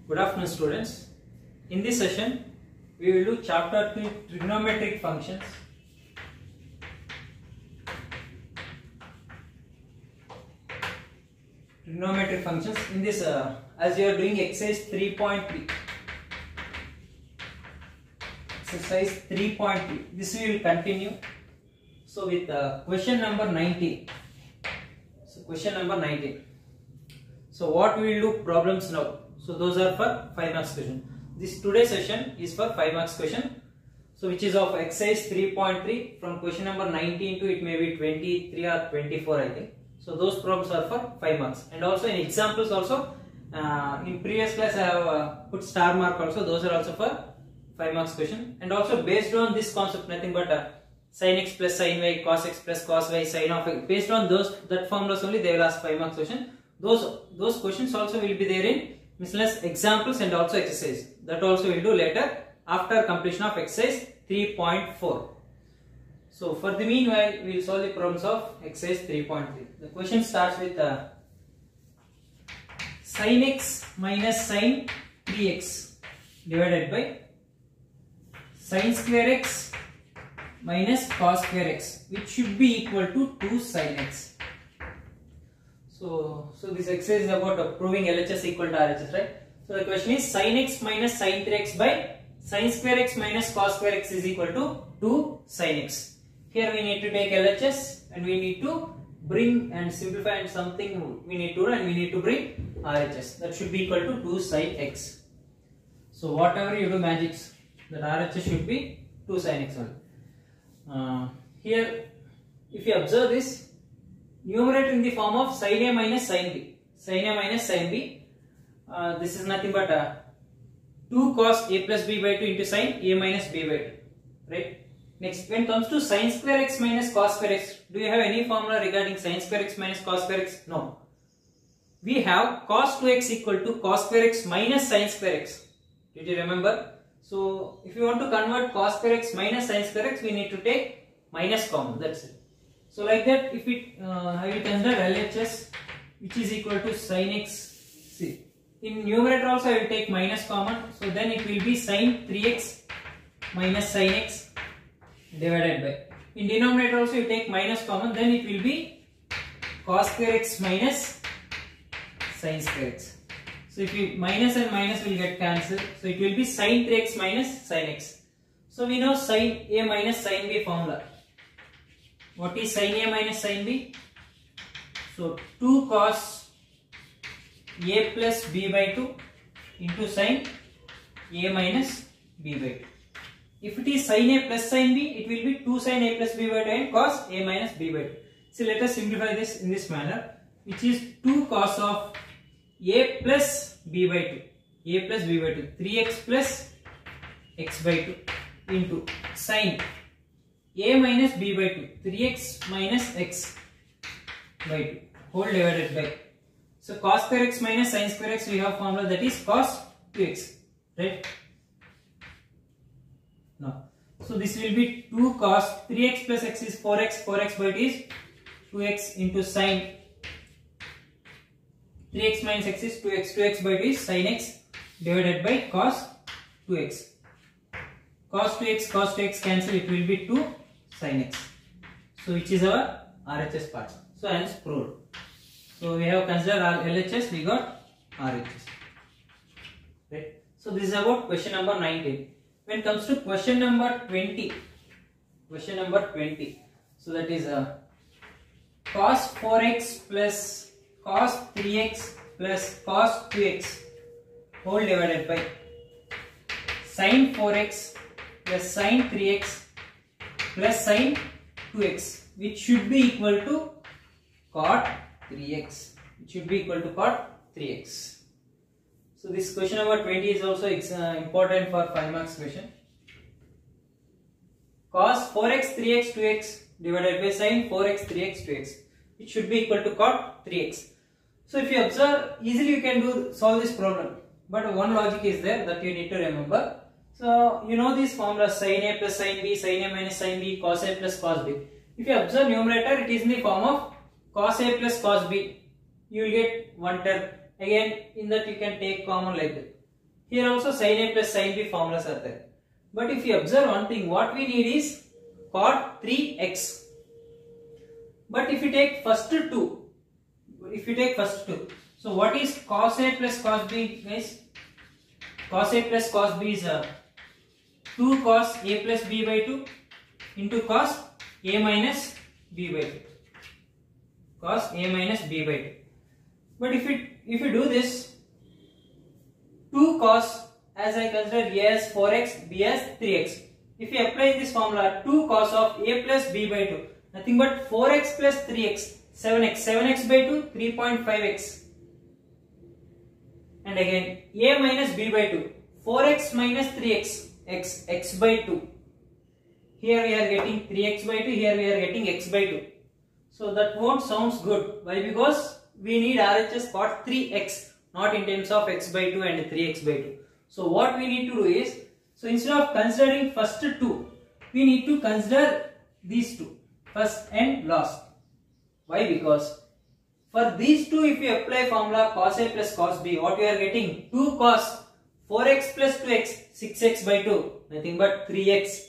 Good afternoon, students. In this session, we will do chapter 2 trigonometric functions. Trigonometric functions. In this, as you are doing exercise 3.3. Exercise 3.3. This we will continue. So with question number 19. So question number 19. So what we will do problems now. So those are for 5 marks question. This today's session is for 5 marks question. So which is of exercise 3.3 from question number 19 to it may be 23 or 24 I think. So those problems are for 5 marks. And also in examples also in previous class I have put star mark also. Those are also for 5 marks question. And also based on this concept nothing but sin x plus sin y, cos x plus cos y, sin of x. Based on that formulas only they will ask 5 marks question. Those questions also will be there in miscellaneous examples and also exercise. That also we'll do later after completion of exercise 3.4. So for the meanwhile, we will solve the problems of exercise 3.3. The question starts with sin x minus sin 3x divided by sin square x minus cos square x, which should be equal to 2 sin x. So this exercise is about proving LHS equal to RHS, right? So the question is sin x minus sin 3x by sin square x minus cos square x is equal to 2 sin x. Here we need to take LHS and we need to bring and simplify and something we need to do and we need to bring RHS. That should be equal to 2 sin x. So whatever you do magics, that RHS should be 2 sin x only. Here if you observe this, numerator in the form of sin a minus sin b. Sin a minus sin b. This is nothing but 2 cos a plus b by 2 into sin a minus b by 2. Right? Next, when it comes to sin square x minus cos square x, do you have any formula regarding sin square x minus cos square x? No. We have cos 2x equal to cos square x minus sin square x. Did you remember? So, if you want to convert cos square x minus sin square x, we need to take minus common. That's it. So like that, if I will consider LHS, which is equal to sin x. See, in numerator also I will take minus common. So then it will be sin 3x minus sin x divided by. In denominator also you take minus common. Then it will be cos square x minus sin square x. So if you minus and minus will get cancelled. So it will be sin 3x minus sin x. So we know sin a minus sin b formula. What is sin a minus sin b? So 2 cos a plus b by 2 into sin a minus b by 2. If it is sin a plus sin b, it will be 2 sin a plus b by 2 and cos a minus b by 2. So let us simplify this in this manner, which is 2 cos of a plus b by 2. A plus b by 2. 3x plus x by 2 into sin a minus b by 2, 3x minus x by 2 whole divided by. So cos square x minus sin square x, we have formula that is cos 2x, right? No. So this will be 2 cos 3x plus x is 4x, 4x by 2 is 2x into sin 3x minus x is 2x, 2x by 2 is sin x divided by cos 2x. Cos 2x cancel, it will be 2 sin x. So which is our RHS part. So hence proved. So we have considered our LHS, we got RHS. Right. So this is about question number 19. When it comes to question number 20, so that is cos 4x plus cos 3x plus cos 2x whole divided by sin 4x plus sin 3x plus sin 2x, which should be equal to cot 3x. It should be equal to cot 3x. So this question number 20 is also important for 5 marks question. Cos 4x 3x 2x divided by sin 4x 3x 2x, which should be equal to cot 3x. So if you observe, easily you can solve this problem. But one logic is there that you need to remember. So you know this formula sin a plus sin b, sin a minus sin b, cos a plus cos b. If you observe numerator, it is in the form of cos a plus cos b. You will get 1 term. Again, in that you can take common like that. Here also sin A plus sin B formulas are there. But if you observe one thing, what we need is cot 3x. But if you take first two, so what is cos A plus cos B, guys? Cos A plus cos B is 2 cos A plus B by 2 into cos A minus B by 2. Cos A minus B by 2. But if you do this, 2 cos, as I consider A as 4x, B as 3x. If you apply this formula, 2 cos of A plus B by 2, nothing but 4x plus 3x, 7x, 7x by 2, 3.5x. And again, A minus B by 2, 4x minus 3x, x by 2. Here we are getting 3x by 2, here we are getting x by 2. So that won't sounds good. Why? Because we need RHS cot 3x, not in terms of x by 2 and 3x by 2. So what we need to do is, so instead of considering first two, we need to consider these two, first and last. Why? Because for these two, if we apply formula cos A plus cos B, what we are getting? 2 cos 4x plus 2x, 6x by 2, nothing but 3x.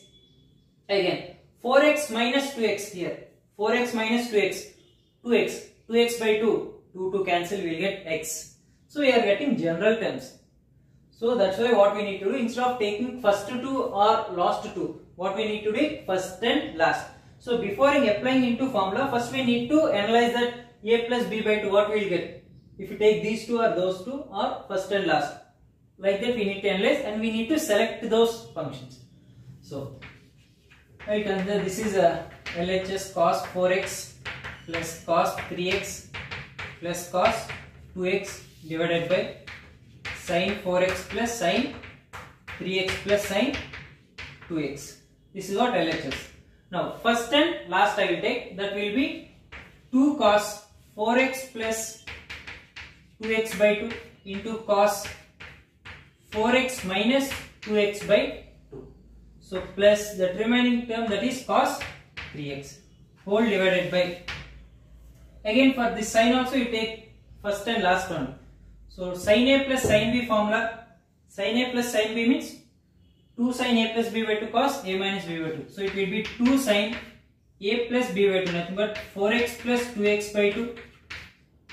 Again, 4x minus 2x here, 4x minus 2x, 2x by 2, 2 to cancel, we will get x. So we are getting general terms. So that's why what we need to do, instead of taking first two or last two, what we need to do, first and last. So before applying into formula, first we need to analyze that A plus B by 2, what we will get. If you take these two or those two or first and last. Like that we need to analyze and we need to select those functions. So I consider this is a LHS cos 4x plus cos 3x plus cos 2x divided by sin 4x plus sin 3x plus sin 2x. This is what LHS. Now first and last I will take, that will be 2 cos 4x plus 2x by 2 into cos 4x minus 2x by 2. So plus that remaining term, that is cos 3x whole divided by, again for this sin also you take first and last one. So sin A plus sin B formula, sin A plus sin B means 2 sin A plus B by 2 cos A minus B by 2. So it will be 2 sin A plus B by 2, nothing but 4x plus 2x by 2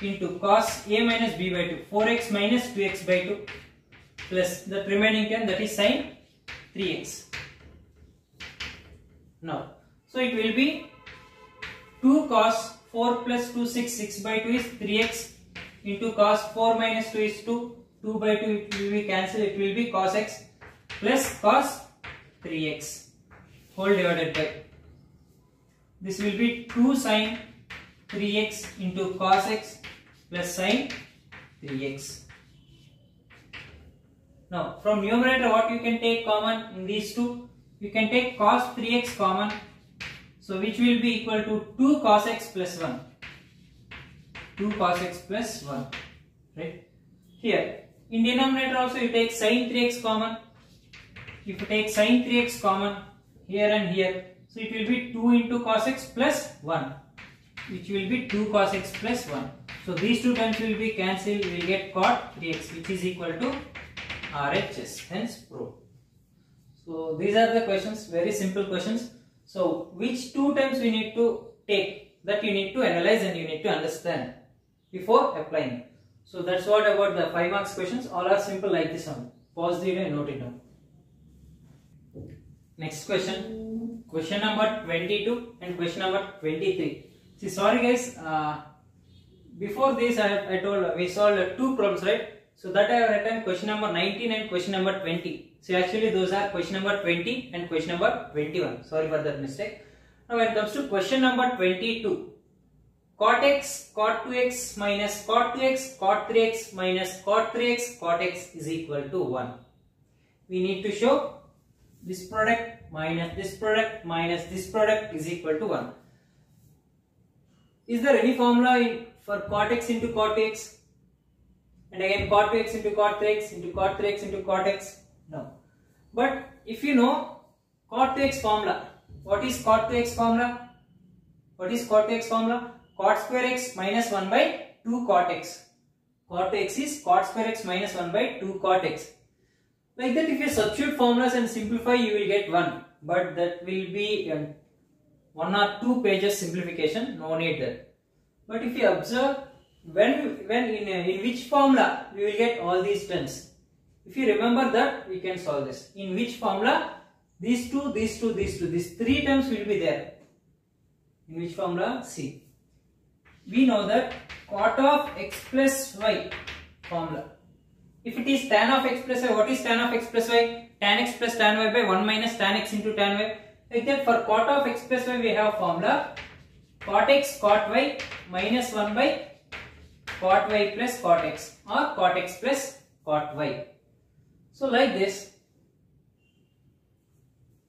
into cos A minus B by 2, 4x minus 2x by 2 plus the remaining term, that is sin 3x. Now, so it will be 2 cos 4 plus 2 6 by 2 is 3x into cos 4 minus 2 is 2 by 2 it will be cancelled, it will be cos x plus cos 3x whole divided by, this will be 2 sin 3x into cos x plus sin 3x. Now from numerator what you can take common in these two, you can take cos 3x common, so which will be equal to 2 cos x plus 1, 2 cos x plus 1, right? Here in denominator also you take sin 3x common. If you take sin 3x common here and here, so it will be 2 into cos x plus 1, which will be 2 cos x plus 1. So these two terms will be cancelled, we will get cot 3x, which is equal to RHS, hence proved. So these are the questions, very simple questions. So which two terms we need to take, that you need to analyze and you need to understand before applying. So that's what about the 5 marks questions. All are simple like this one. Pause the video and note it down. Next question, question number 22 and question number 23. See, sorry guys, before this I told we solved 2 problems, right? So that I have written question number 19 and question number 20. So actually those are question number 20 and question number 21. Sorry for that mistake. Now when it comes to question number 22, cot x, cot 2x minus cot 2x, cot 3x minus cot 3x, cot x is equal to 1. We need to show this product minus this product minus this product is equal to 1. Is there any formula for cot x into cot x? And again cot 2x into cot 3x into cot 3x into cot x? No. But if you know cot 2x formula, what is cot 2x formula? What is cot 2x formula? Cot square x minus 1 by 2 cot x. Cot 2x is cot square x minus 1 by 2 cot x. Like that, if you substitute formulas and simplify, you will get 1. But that will be 1 or 2 pages simplification. No need that. But if you observe, when in which formula we will get all these terms. If you remember that, we can solve this. In which formula? These 3 terms will be there. In which formula? See. We know that cot of x plus y formula. If it is tan of x plus y, what is tan of x plus y? Tan x plus tan y by 1 minus tan x into tan y. Like that, for cot of x plus y we have formula cot x cot y minus 1 by cot y plus cot x, or cot x plus cot y. So like this,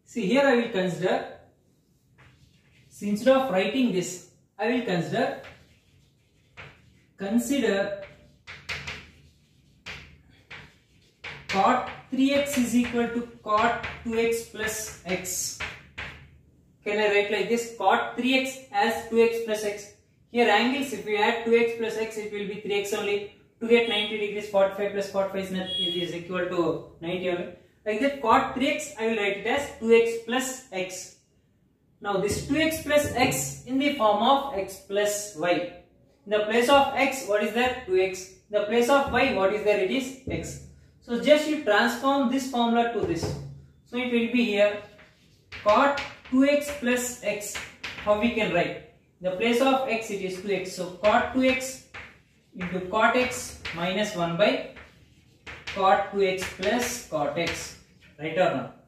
see here I will consider, instead of writing this, I will consider cot 3x is equal to cot 2x plus x. Can I write like this? Cot 3x as 2x plus x. Here angles, if we add 2x plus x, it will be 3x only. To get 90 degrees, 45 plus 45 is equal to 90 only. Like that, cot 3x, I will write it as 2x plus x. Now this 2x plus x in the form of x plus y. In the place of x, what is there? 2x. In the place of y, what is there? It is x. So just you transform this formula to this. So it will be here cot 2x plus x. How we can write? In the place of x, it is 2x. So cot 2x into cot x minus 1 by cot 2x plus cot x. Right or not?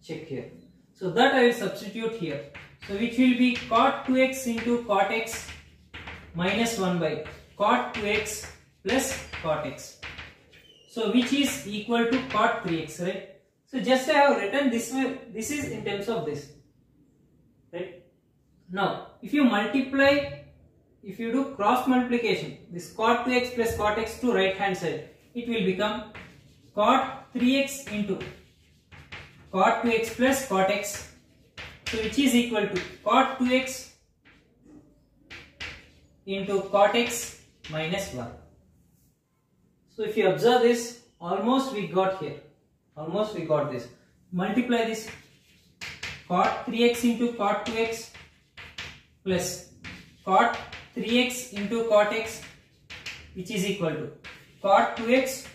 Check here. So that I will substitute here. So which will be cot 2x into cot x minus 1 by cot 2x plus cot x. So which is equal to cot 3x, right? So just I have written this way. This is in terms of this, right? Now if you multiply, if you do cross multiplication, this cot 2x plus cot x to right hand side, it will become cot 3x into cot 2x plus cot x. So which is equal to cot 2x into cot x minus 1. So if you observe this, almost we got here. Almost we got this. Multiply this cot 3x into cot 2x plus cot 3x into cot x, which is equal to cot 2x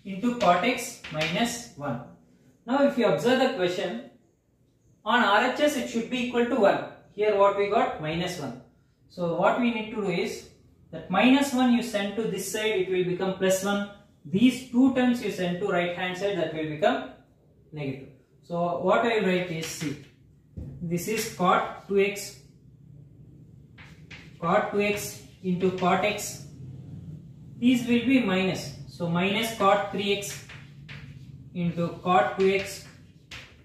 into cot x minus 1. Now if you observe the question, on RHS it should be equal to 1. Here what we got? Minus 1. So what we need to do is that minus 1 you send to this side, it will become plus 1. These two terms you send to right hand side, that will become negative. So what I will write is, see, this is cot 2x into cot x. These will be minus. So minus cot 3x into cot 2x.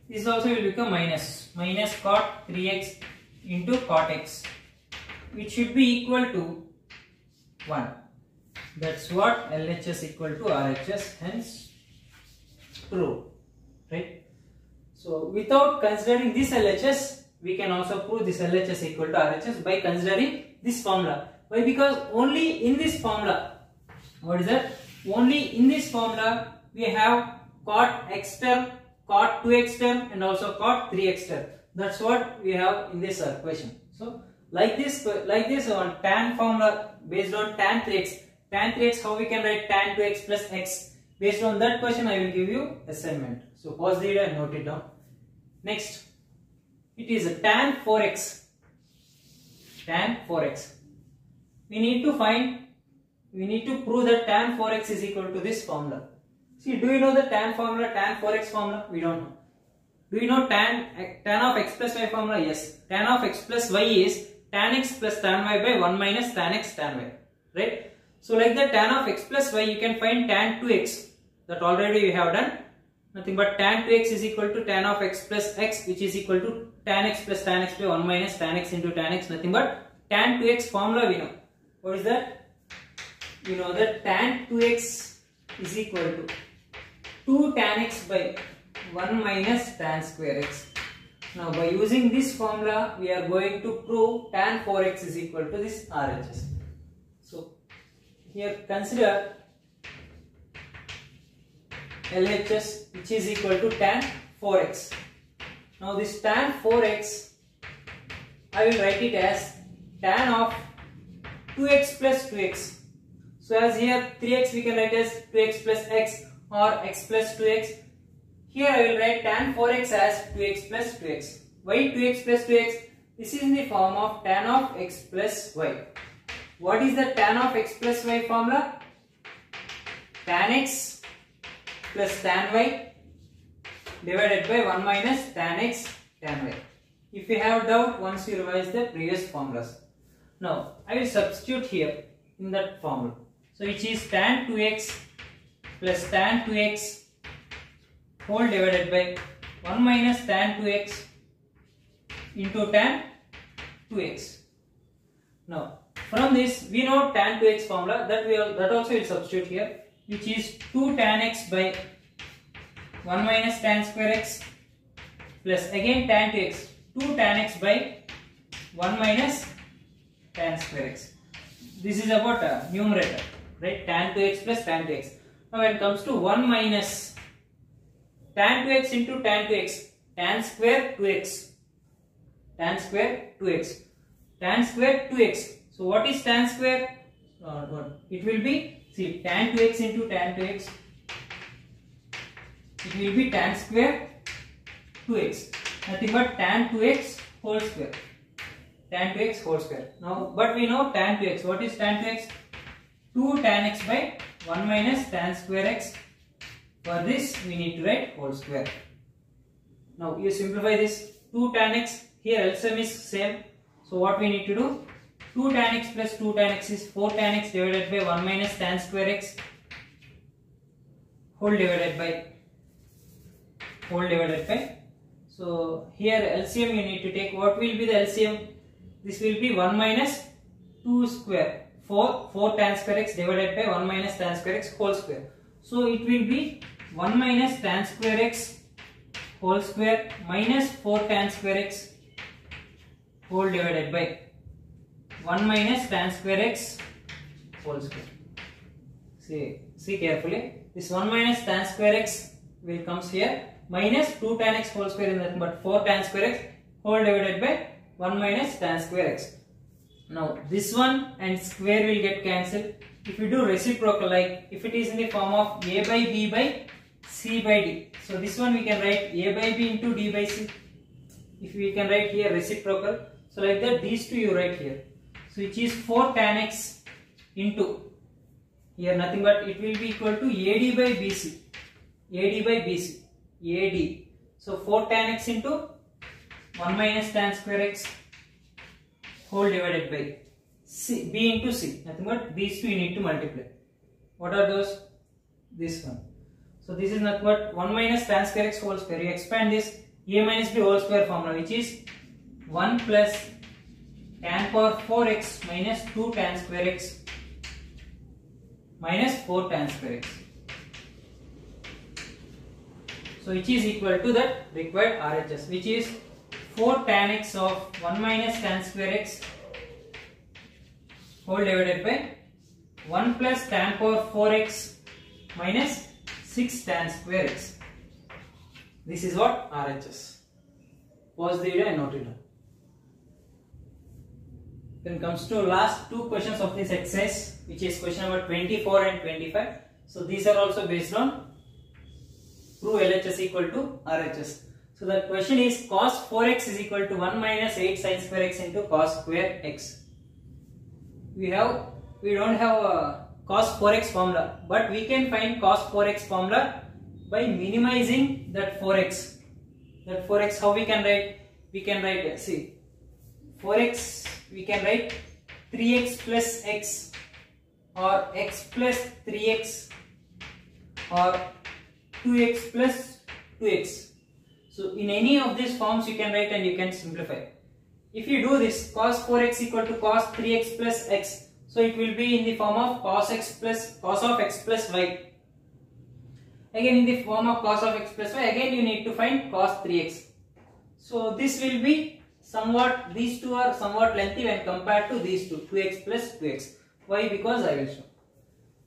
This also will become minus cot 3x into cot x, which should be equal to 1. That's what LHS equal to RHS, hence true, right? So without considering this LHS, we can also prove this LHS equal to RHS by considering this formula. Why? Because only in this formula, what is that? Only in this formula we have cot x term, cot 2x term, and also cot 3x term. That's what we have in this equation. So like this on tan formula based on tan 3x. Tan 3x, how we can write tan 2x plus x? Based on that question, I will give you assignment. So pause the video and note it down. Next, it is tan 4x. Tan 4x. We need to prove that tan 4x is equal to this formula. See, do you know the tan formula, tan 4x formula? We don't know. Do you know tan of x plus y formula? Yes. Tan of x plus y is tan x plus tan y by 1 minus tan x tan y. Right? So like the tan of x plus y, you can find tan 2x. That already we have done. Nothing but tan 2x is equal to tan of x plus x, which is equal to tan x plus tan x by 1 minus tan x into tan x. Nothing but tan 2x formula we know. What is that? We know that tan 2x is equal to 2 tan x by 1 minus tan square x. Now by using this formula, we are going to prove tan 4x is equal to this RHS. So here consider LHS, which is equal to tan 4x. Now this tan 4x, I will write it as tan of 2x plus 2x. So as here 3x we can write as 2x plus x or x plus 2x. Here I will write tan 4x as 2x plus 2x. Why 2x plus 2x? This is in the form of tan of x plus y. What is the tan of x plus y formula? Tan x plus tan y divided by 1 minus tan x tan y. If you have doubt, once you revise the previous formulas. Now I will substitute here in that formula. So which is tan 2x plus tan 2x whole divided by 1 minus tan 2x into tan 2x. Now from this we know tan 2x formula, that also will substitute here, which is 2 tan x by 1 minus tan square x plus again tan 2x, 2 tan x by 1 minus tan square x. This is about a numerator, right? Tan 2x plus tan 2x. Now when it comes to 1 minus tan 2x into tan 2x, tan square 2x, tan square 2x, tan square 2x. So what is tan square? It will be, see, tan 2x into tan 2x, it will be tan square 2x, nothing but tan 2x whole square, tan 2x whole square. Now but we know tan 2x. What is tan 2x? 2 tan x by 1 minus tan square x. For this we need to write whole square. Now you simplify this. 2 tan x, here LCM is same. So what we need to do? 2 tan x plus 2 tan x is 4 tan x divided by 1 minus tan square x whole divided by. So here LCM you need to take. What will be the LCM? This will be 1 minus 2 square. 4 tan square x divided by 1 minus tan square x whole square. So it will be 1 minus tan square x whole square minus 4 tan square x whole divided by 1 minus tan square x whole square. See carefully. This 1 minus tan square x will comes here, minus 2 tan x whole square in that, but 4 tan square x whole divided by 1 minus tan square x. Now this one and square will get cancelled. If you do reciprocal, like if it is in the form of a by b by c by d, so this one we can write a by b into d by c. If we can write here reciprocal, so like that these two you write here. So which is 4 tan x into, here nothing but it will be equal to AD by BC, AD by BC, AD. So 4 tan x into 1 minus tan square x whole divided by c, b into c, nothing but these two you need to multiply. What are those? This one. So this is nothing but 1 minus tan square x whole square. You expand this, a minus b whole square formula, which is 1 plus tan power 4x minus 2 tan square x minus 4 tan square x. So which is equal to that required RHS, which is 4 tan x of 1 minus tan square x whole divided by 1 plus tan power 4x minus 6 tan square x. This is what RHS. Pause the video and note it down. Then comes to last two questions of this exercise, which is question number 24 and 25. So these are also based on prove LHS equal to RHS. So the question is cos 4x is equal to 1 minus 8 sin square x into cos square x. We don't have a cos 4x formula, but we can find cos 4x formula by minimizing that 4x. That 4x, how we can write? We can write, see, 4x we can write 3x plus x or x plus 3x or 2x plus 2x. So in any of these forms you can write and you can simplify. If you do this, cos 4x equal to cos 3x plus x, so it will be in the form of cos of x plus y. Again in the form of cos of x plus y, again you need to find cos 3x. So this will be somewhat, these two are somewhat lengthy when compared to these two, 2x plus 2x. Why? Because I will show.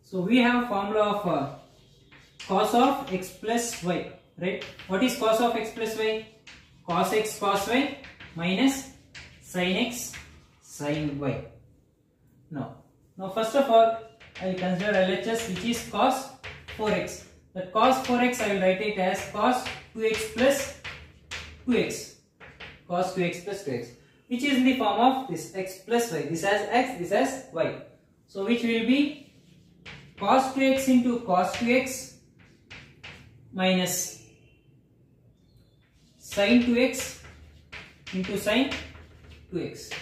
So we have a formula of cos of x plus y, right? What is cos of x plus y? Cos x cos y minus sin x sin y. Now first of all, I will consider LHS, which is cos 4x. That cos 4x I will write it as cos 2x plus 2x. Cos 2x plus 2x, which is in the form of this x plus y. This has x, this has y. So which will be cos 2x into cos 2x minus sin 2x into sin 2x.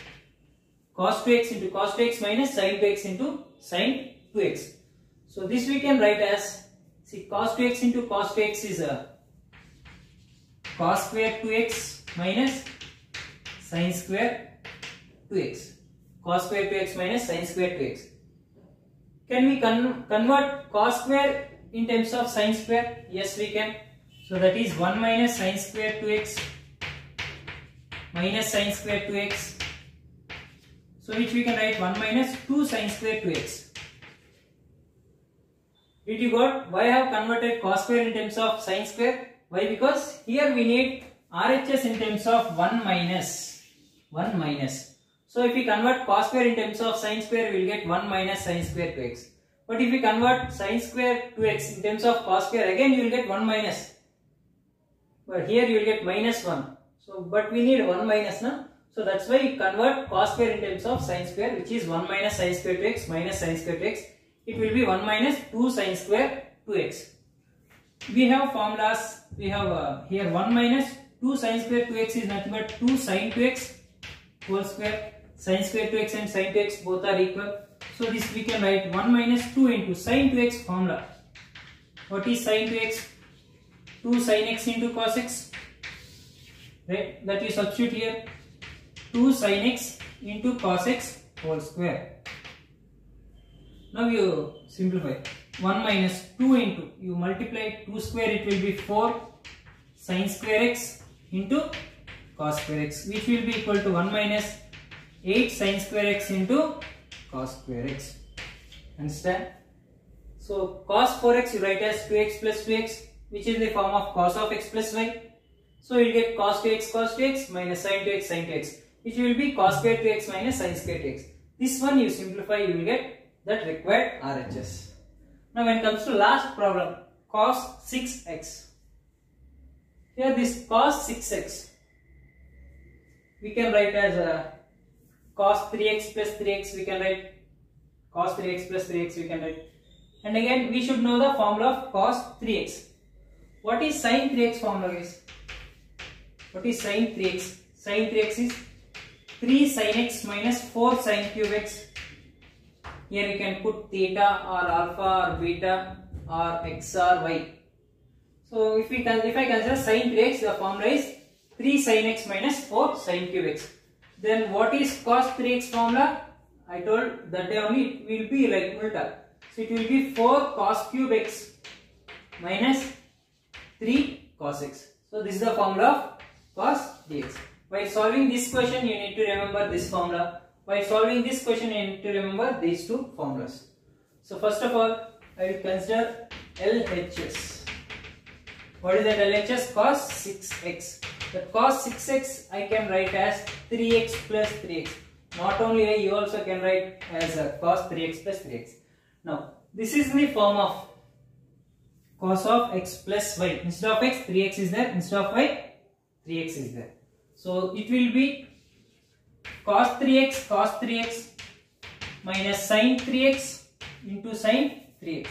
Cos 2x into cos 2x minus sin 2x into sin 2x. So this we can write as, see, cos 2x into cos 2x is a cos square 2x minus sin square 2x. Cos square 2x minus sin square 2x. Can we convert cos square in terms of sin square? Yes, we can. So that is 1 minus sin square 2x minus sin square 2x. So which we can write 1 minus 2 sin square 2x. Did you got why I have converted cos square in terms of sin square? Why? Because here we need RHS in terms of 1 minus. So if we convert cos square in terms of sin square, we will get 1 minus sin square 2x. But if we convert sin square 2x in terms of cos square, again you will get 1 minus. But here you will get minus 1. So but we need 1 minus now. So that's why we convert cos square in terms of sin square, which is 1 minus sin square 2x minus sin square 2x. It will be 1 minus 2 sin square 2x. We have formulas. We have here 1 minus 2 sin square 2x is nothing but 2 sin 2x whole square. Sin square 2x and sin 2x both are equal. So this we can write 1 minus 2 into sin 2x formula. What is sin 2x? 2 sin x into cos x. Right? That you substitute here. 2 sin x into cos x whole square. Now you simplify. 1 minus 2 into, you multiply 2 square, it will be 4 sin square x into cos square x, which will be equal to 1 minus 8 sin square x into cos square x. Understand? So cos 4x you write as 2x plus 2x, which is in the form of cos of x plus y. So you will get cos 2x minus sin 2x, which will be cos square 2x minus sin square 2x. This one you simplify, you will get that required RHS. Now when it comes to last problem, cos 6x. Here this cos 6x, we can write as cos 3x plus 3x, we can write cos 3x plus 3x, we can write. And again we should know the formula of cos 3x. What is sin 3x formula, guys? What is sin 3x? Sin 3x is 3 sin x minus 4 sin cube x. Here you can put theta or alpha or beta or x or y. So if I consider sin 3x, the formula is 3 sin x minus 4 sin cube x. Then what is cos 3x formula? I told that day only it will be like ulta. So it will be 4 cos cube x minus 3 cos x. So this is the formula of cos dx. While solving this question, you need to remember this formula. While solving this question, you need to remember these two formulas. So first of all, I will consider LHS. What is that LHS? Cos 6x. The cos 6x I can write as 3x plus 3x. Not only I, you also can write as a cos 3x plus 3x. Now, this is in the form of cos of x plus y. Instead of x, 3x is there. Instead of y, 3x is there. So it will be cos 3x minus sin 3x into sin 3x.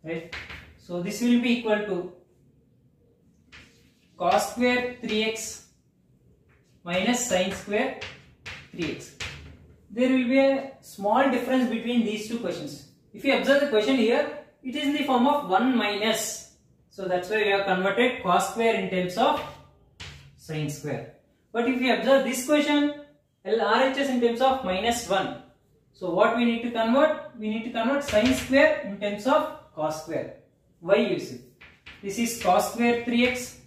Right? So this will be equal to cos square 3x minus sin square 3x. There will be a small difference between these two questions. If you observe the question here, it is in the form of 1 minus. So that's why we have converted cos square in terms of sin square. But if you observe this question, LRHS in terms of minus 1. So what we need to convert? We need to convert sin square in terms of cos square. Why you see? This is cos square 3x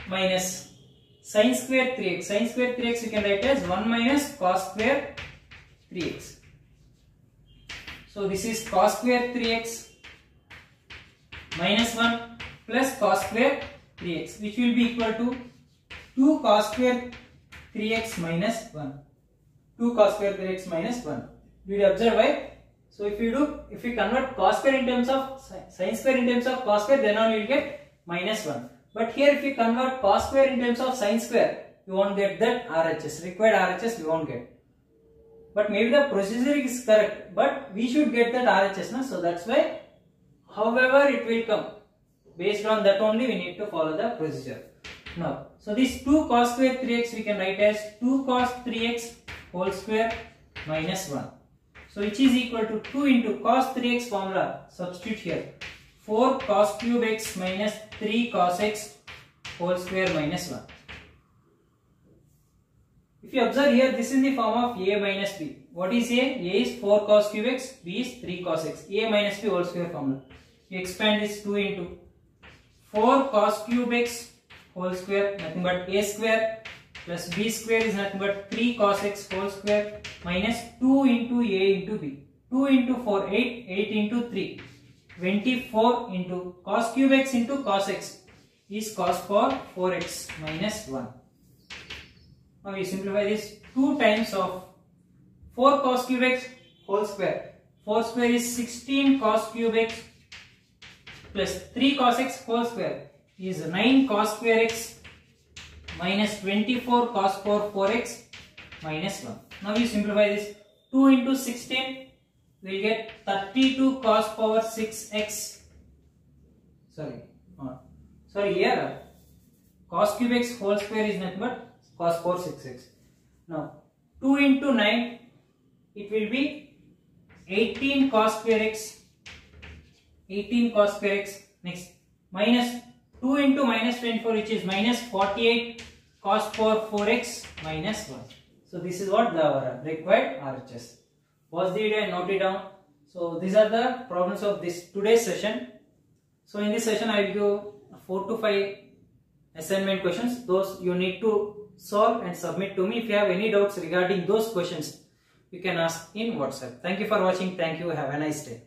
minus sin square 3x. Sin square 3x you can write as 1 minus cos square 3x. So this is cos square 3x minus 1 plus cos square 3x, which will be equal to 2 cos square 3x minus 1. 2 cos square 3x minus 1. Did you observe why? So if we convert cos square in terms of sin square in terms of cos square, then only you will get minus 1. But here if you convert cos square in terms of sin square, you won't get that RHS. Required RHS you won't get. But maybe the procedure is correct, but we should get that RHS, na? So that's why, however it will come, based on that only we need to follow the procedure. Now, so this 2 cos square 3x we can write as 2 cos 3x whole square minus 1. So which is equal to 2 into cos 3x formula, substitute here, 4 cos cube x minus 3 cos x whole square minus 1. If you observe here, this is the form of a minus b. What is a? A is 4 cos cube x, b is 3 cos x. A minus b whole square formula. You expand this 2 into 4 cos cube x whole square, nothing but a square, plus b square is nothing but 3 cos x whole square minus 2 into a into b. 2 into 4, 8, 8 into 3, 24 into cos cube x into cos x is cos power 4x minus 1. Now we simplify this, 2 times of 4 cos cube x whole square. 4 square is 16 cos cube x plus 3 cos x whole square is 9 cos square x minus 24 cos power 4x minus 1. Now we simplify this, 2 into 16 we will get 32 cos power 6x. Sorry, here cos cube x whole square is nothing but cos power 6x. Now 2 into 9 it will be 18 cos square x. 18 cos square x. Next minus 2 into minus 24 which is minus 48 cos power 4x minus 1. So this is what the required RHS. Pause the video and note it down. So these are the problems of this today's session. So in this session I will give 4 to 5 assignment questions. Those you need to solve and submit to me. If you have any doubts regarding those questions, you can ask in WhatsApp. Thank you for watching. Thank you. Have a nice day.